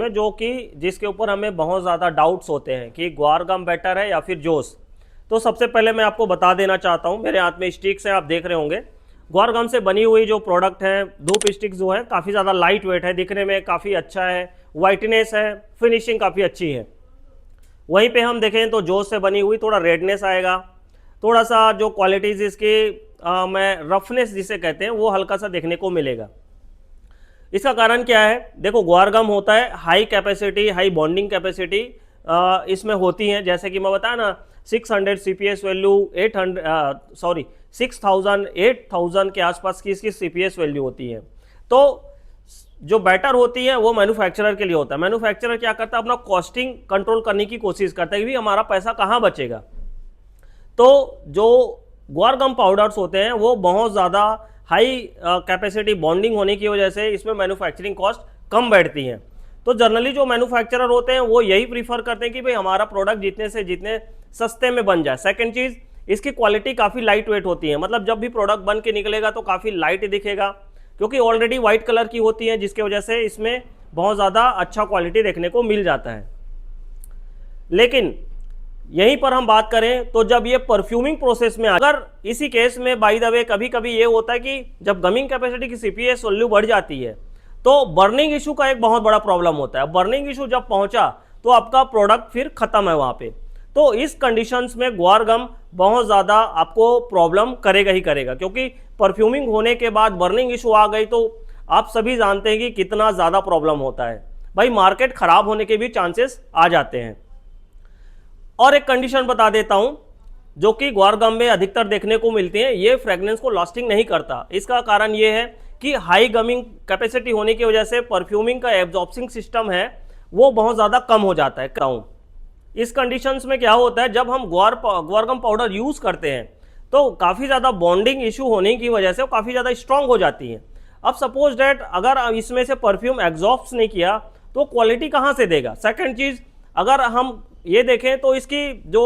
में जो कि जिसके ऊपर हमें बहुत ज़्यादा डाउट्स होते हैं कि ग्वार गम बेटर है या फिर जोस। तो सबसे पहले मैं आपको बता देना चाहता हूँ, मेरे हाथ में स्टिक्स हैं, आप देख रहे होंगे। ग्वार गम से बनी हुई जो प्रोडक्ट है, धूप स्टिक्स जो है काफ़ी ज़्यादा लाइट वेट है, दिखने में काफ़ी अच्छा है, वाइटनेस है, फिनिशिंग काफ़ी अच्छी है। वहीं पे हम देखें तो जोस से बनी हुई थोड़ा रेडनेस आएगा, थोड़ा सा जो क्वालिटीज़ इसकी मैं रफनेस जिसे कहते हैं वो हल्का सा देखने को मिलेगा। इसका कारण क्या है? देखो, ग्वार गम होता है high capacity, high bonding capacity इसमें होती है। जैसे कि मैं बताया ना, 600 CPS वैल्यू, 6000 8000 के आसपास की इसकी CPS वैल्यू होती है। तो जो बैटर होती है वो मैन्युफैक्चरर के लिए होता है। मैन्युफैक्चरर क्या करता है, अपना कॉस्टिंग कंट्रोल करने की कोशिश करता है कि हमारा पैसा कहाँ बचेगा। तो जो ग्वार गम पाउडर्स होते हैं वो बहुत ज़्यादा हाई कैपेसिटी बॉन्डिंग होने की वजह से इसमें मैन्युफैक्चरिंग कॉस्ट कम बैठती है। तो जनरली जो मैन्युफैक्चरर होते हैं वो यही प्रीफर करते हैं कि भाई हमारा प्रोडक्ट जितने से जितने सस्ते में बन जाए। सेकंड चीज़, इसकी क्वालिटी काफ़ी लाइट वेट होती है, मतलब जब भी प्रोडक्ट बन के निकलेगा तो काफ़ी लाइट दिखेगा, क्योंकि ऑलरेडी वाइट कलर की होती है, जिसकी वजह से इसमें बहुत ज़्यादा अच्छा क्वालिटी देखने को मिल जाता है। लेकिन यहीं पर हम बात करें तो जब ये परफ्यूमिंग प्रोसेस में, अगर इसी केस में बाय द वे कभी कभी ये होता है कि जब गमिंग कैपेसिटी की CPS वैल्यू बढ़ जाती है तो बर्निंग इशू का एक बहुत बड़ा प्रॉब्लम होता है। बर्निंग इशू जब पहुंचा तो आपका प्रोडक्ट फिर खत्म है वहां पे। तो इस कंडीशंस में ग्वार गम बहुत ज़्यादा आपको प्रॉब्लम करेगा ही करेगा, क्योंकि परफ्यूमिंग होने के बाद बर्निंग इशू आ गई तो आप सभी जानते हैं कि कितना ज़्यादा प्रॉब्लम होता है भाई, मार्केट खराब होने के भी चांसेस आ जाते हैं। और एक कंडीशन बता देता हूं जो कि ग्वार गम में अधिकतर देखने को मिलती है, ये फ्रेग्रेंस को लास्टिंग नहीं करता। इसका कारण ये है कि हाई गमिंग कैपेसिटी होने की वजह से परफ्यूमिंग का एब्जॉर्बिंग सिस्टम है वो बहुत ज़्यादा कम हो जाता है। इस कंडीशंस में क्या होता है, जब हम ग्वार गम पाउडर यूज़ करते हैं तो काफ़ी ज़्यादा बॉन्डिंग इशू होने की वजह से वो काफ़ी ज़्यादा स्ट्रांग हो जाती है। अब सपोज डैट अगर इसमें से परफ्यूम एग्जॉस्ट नहीं किया तो क्वालिटी कहाँ से देगा। सेकेंड चीज़, अगर हम ये देखें तो इसकी जो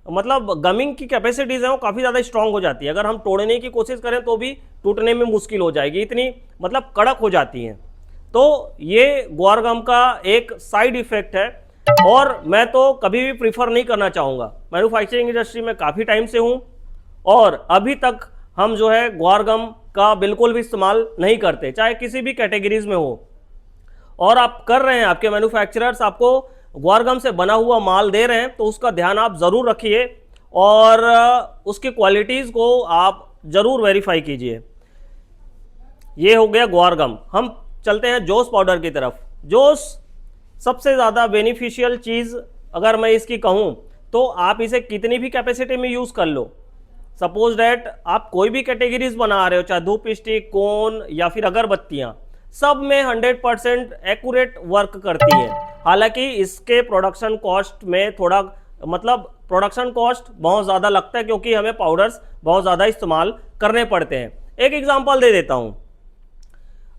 मतलब गमिंग की कैपेसिटीज़ हैं वो काफ़ी ज़्यादा स्ट्रांग हो जाती है। अगर हम तोड़ने की कोशिश करें तो भी टूटने में मुश्किल हो जाएगी, इतनी मतलब कड़क हो जाती हैं। तो ये ग्वार गम का एक साइड इफेक्ट है, और मैं तो कभी भी प्रीफर नहीं करना चाहूँगा। मैन्युफैक्चरिंग इंडस्ट्री में काफ़ी टाइम से हूँ और अभी तक हम जो है ग्वार गम का बिल्कुल भी इस्तेमाल नहीं करते, चाहे किसी भी कैटेगरीज में हो। और आप कर रहे हैं, आपके मैन्युफैक्चरर्स आपको ग्वार गम से बना हुआ माल दे रहे हैं तो उसका ध्यान आप ज़रूर रखिए और उसकी क्वालिटीज़ को आप ज़रूर वेरीफाई कीजिए। ये हो गया ग्वार गम। हम चलते हैं जोस पाउडर की तरफ। जोस सबसे ज़्यादा बेनिफिशियल चीज़ अगर मैं इसकी कहूँ तो आप इसे कितनी भी कैपेसिटी में यूज़ कर लो। सपोज डैट आप कोई भी कैटेगरीज बना रहे हो, चाहे धूप स्टिक, कोन या फिर अगरबत्तियाँ, सब में 100% एक्यूरेट वर्क करती है। हालांकि इसके प्रोडक्शन कॉस्ट में थोड़ा मतलब प्रोडक्शन कॉस्ट बहुत ज़्यादा लगता है, क्योंकि हमें पाउडर्स बहुत ज़्यादा इस्तेमाल करने पड़ते हैं। एक एग्जांपल दे देता हूँ,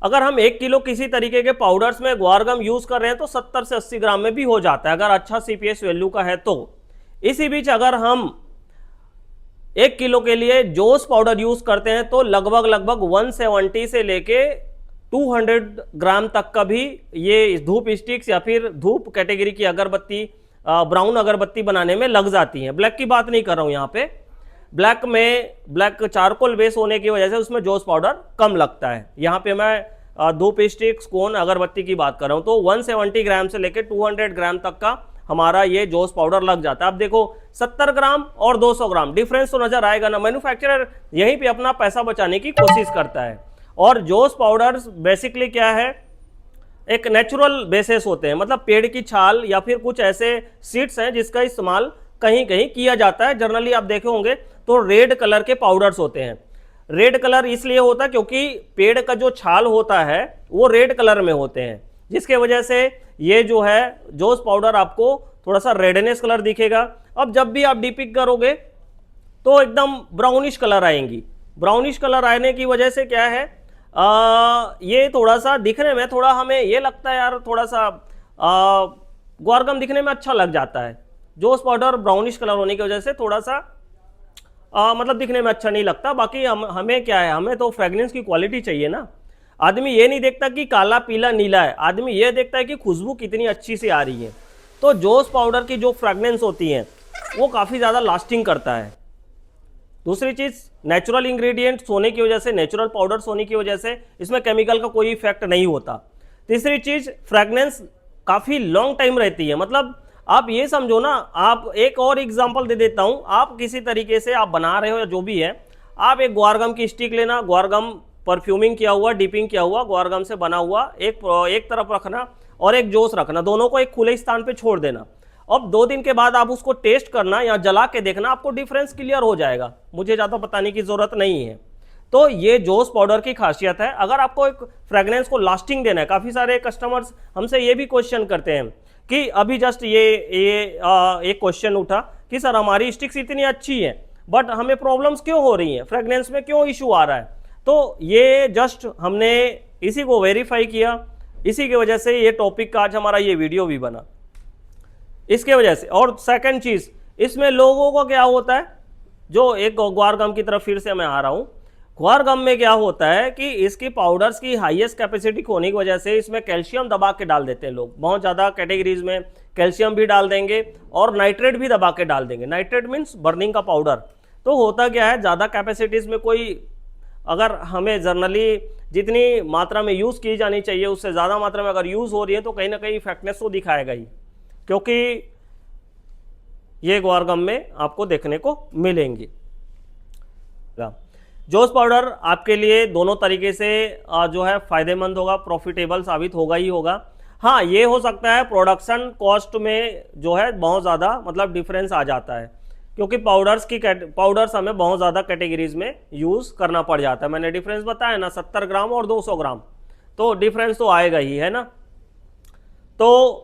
अगर हम 1 किलो किसी तरीके के पाउडर्स में ग्वार गम यूज़ कर रहे हैं तो 70 से 80 ग्राम में भी हो जाता है, अगर अच्छा CPS वैल्यू का है तो। इसी बीच अगर हम 1 किलो के लिए जोस पाउडर यूज़ करते हैं तो लगभग 170 से लेके 200 ग्राम तक का भी ये धूप स्टिक्स या फिर धूप कैटेगरी की अगरबत्ती, ब्राउन अगरबत्ती बनाने में लग जाती हैं। ब्लैक की बात नहीं कर रहा हूँ यहाँ पे, ब्लैक चारकोल बेस होने की वजह से उसमें जोस पाउडर कम लगता है। यहाँ पे मैं धूप स्टिक्स, कोन, अगरबत्ती की बात कर रहा हूँ। तो 170 ग्राम से लेकर 200 ग्राम तक का हमारा ये जोस पाउडर लग जाता है। अब देखो 70 ग्राम और 200 ग्राम डिफरेंस तो नजर आएगा ना। मैन्युफैक्चरर यहीं पे अपना पैसा बचाने की कोशिश करता है। और जोस पाउडर्स बेसिकली क्या है, एक नेचुरल बेसिस होते हैं, मतलब पेड़ की छाल या फिर कुछ ऐसे सीड्स हैं जिसका इस्तेमाल कहीं कहीं किया जाता है। जनरली आप देखे होंगे तो रेड कलर के पाउडर्स होते हैं। रेड कलर इसलिए होता है क्योंकि पेड़ का जो छाल होता है वो रेड कलर में होते हैं, जिसके वजह से ये जो है जोस पाउडर आपको थोड़ा सा रेडनेस कलर दिखेगा। अब जब भी आप डीपिक करोगे तो एकदम ब्राउनिश कलर आएंगी। ब्राउनिश कलर आने की वजह से क्या है, ये थोड़ा सा दिखने में थोड़ा हमें ये लगता है यार थोड़ा सा ग्वार गम दिखने में अच्छा लग जाता है। जोस पाउडर ब्राउनिश कलर होने की वजह से थोड़ा सा मतलब दिखने में अच्छा नहीं लगता। बाकी हमें क्या है, हमें तो फ्रेग्रेंस की क्वालिटी चाहिए ना। आदमी ये नहीं देखता कि काला पीला नीला है, आदमी ये देखता है कि खुशबू कितनी अच्छी सी आ रही है। तो जोस पाउडर की जो फ्रेगनेंस होती है वो काफ़ी ज़्यादा लास्टिंग करता है। दूसरी चीज़, नेचुरल इंग्रेडिएंट्स होने की वजह से, नेचुरल पाउडर्स होने की वजह से इसमें केमिकल का कोई इफेक्ट नहीं होता। तीसरी चीज़, फ्रेगनेंस काफ़ी लॉन्ग टाइम रहती है। मतलब आप ये समझो ना, आप एक और एग्जांपल दे देता हूँ, आप किसी तरीके से आप बना रहे हो या जो भी है, आप एक ग्वारगम की स्टिक लेना, ग्वारगम परफ्यूमिंग किया हुआ, डीपिंग किया हुआ ग्वारगम से बना हुआ एक तरफ रखना और एक जोस रखना, दोनों को एक खुले स्थान पे छोड़ देना। अब 2 दिन के बाद आप उसको टेस्ट करना या जला के देखना, आपको डिफरेंस क्लियर हो जाएगा, मुझे ज़्यादा बताने की ज़रूरत नहीं है। तो ये जोस पाउडर की खासियत है। अगर आपको एक फ्रेगनेंस को लास्टिंग देना है, काफ़ी सारे कस्टमर्स हमसे ये भी क्वेश्चन करते हैं कि अभी जस्ट ये एक क्वेश्चन उठा कि सर हमारी स्टिक्स इतनी अच्छी है बट हमें प्रॉब्लम्स क्यों हो रही हैं, फ्रेगनेंस में क्यों इशू आ रहा है। तो ये जस्ट हमने इसी को वेरीफाई किया, इसी की वजह से ये टॉपिक का आज हमारा ये वीडियो भी बना, इसके वजह से। और सेकंड चीज़, इसमें लोगों को क्या होता है, जो एक ग्वारगम की तरफ फिर से मैं आ रहा हूँ, ग्वारगम में क्या होता है कि इसकी पाउडर्स की हाईएस्ट कैपेसिटी होने की वजह से इसमें कैल्शियम दबा के डाल देते हैं लोग, बहुत ज़्यादा कैटेगरीज में कैल्शियम भी डाल देंगे और नाइट्रेट भी दबा के डाल देंगे। नाइट्रेट मीन्स बर्निंग का पाउडर। तो होता क्या है, ज़्यादा कैपेसिटीज़ में कोई, अगर हमें जनरली जितनी मात्रा में यूज़ की जानी चाहिए उससे ज़्यादा मात्रा में अगर यूज़ हो रही है तो कहीं ना कहीं इफेक्टनेस तो दिखाएगा ही, क्योंकि ये ग्वारगम में आपको देखने को मिलेंगी। जोस पाउडर आपके लिए दोनों तरीके से जो है फायदेमंद होगा, प्रॉफिटेबल साबित होगा ही होगा। हाँ, ये हो सकता है प्रोडक्शन कॉस्ट में जो है बहुत ज़्यादा मतलब डिफरेंस आ जाता है, क्योंकि पाउडर्स हमें बहुत ज़्यादा कैटेगरीज में यूज़ करना पड़ जाता है। मैंने डिफरेंस बताया ना, 70 ग्राम और 200 ग्राम, तो डिफरेंस तो आएगा ही, है ना। तो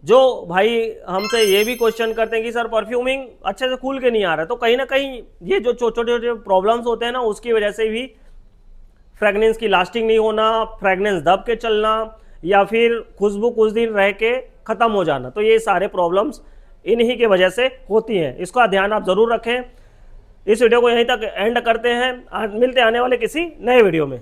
जो भाई हमसे ये भी क्वेश्चन करते हैं कि सर परफ्यूमिंग अच्छे से खुल के नहीं आ रहा है, तो कहीं ना कहीं ये जो छोटे छोटे प्रॉब्लम्स होते हैं ना, उसकी वजह से भी फ्रेगनेंस की लास्टिंग नहीं होना, फ्रेगनेंस दब के चलना या फिर खुशबू कुछ दिन रह के ख़त्म हो जाना, तो ये सारे प्रॉब्लम्स इन्हीं की वजह से होती हैं। इसका ध्यान आप ज़रूर रखें। इस वीडियो को यहीं तक एंड करते हैं, मिलते आने वाले किसी नए वीडियो में।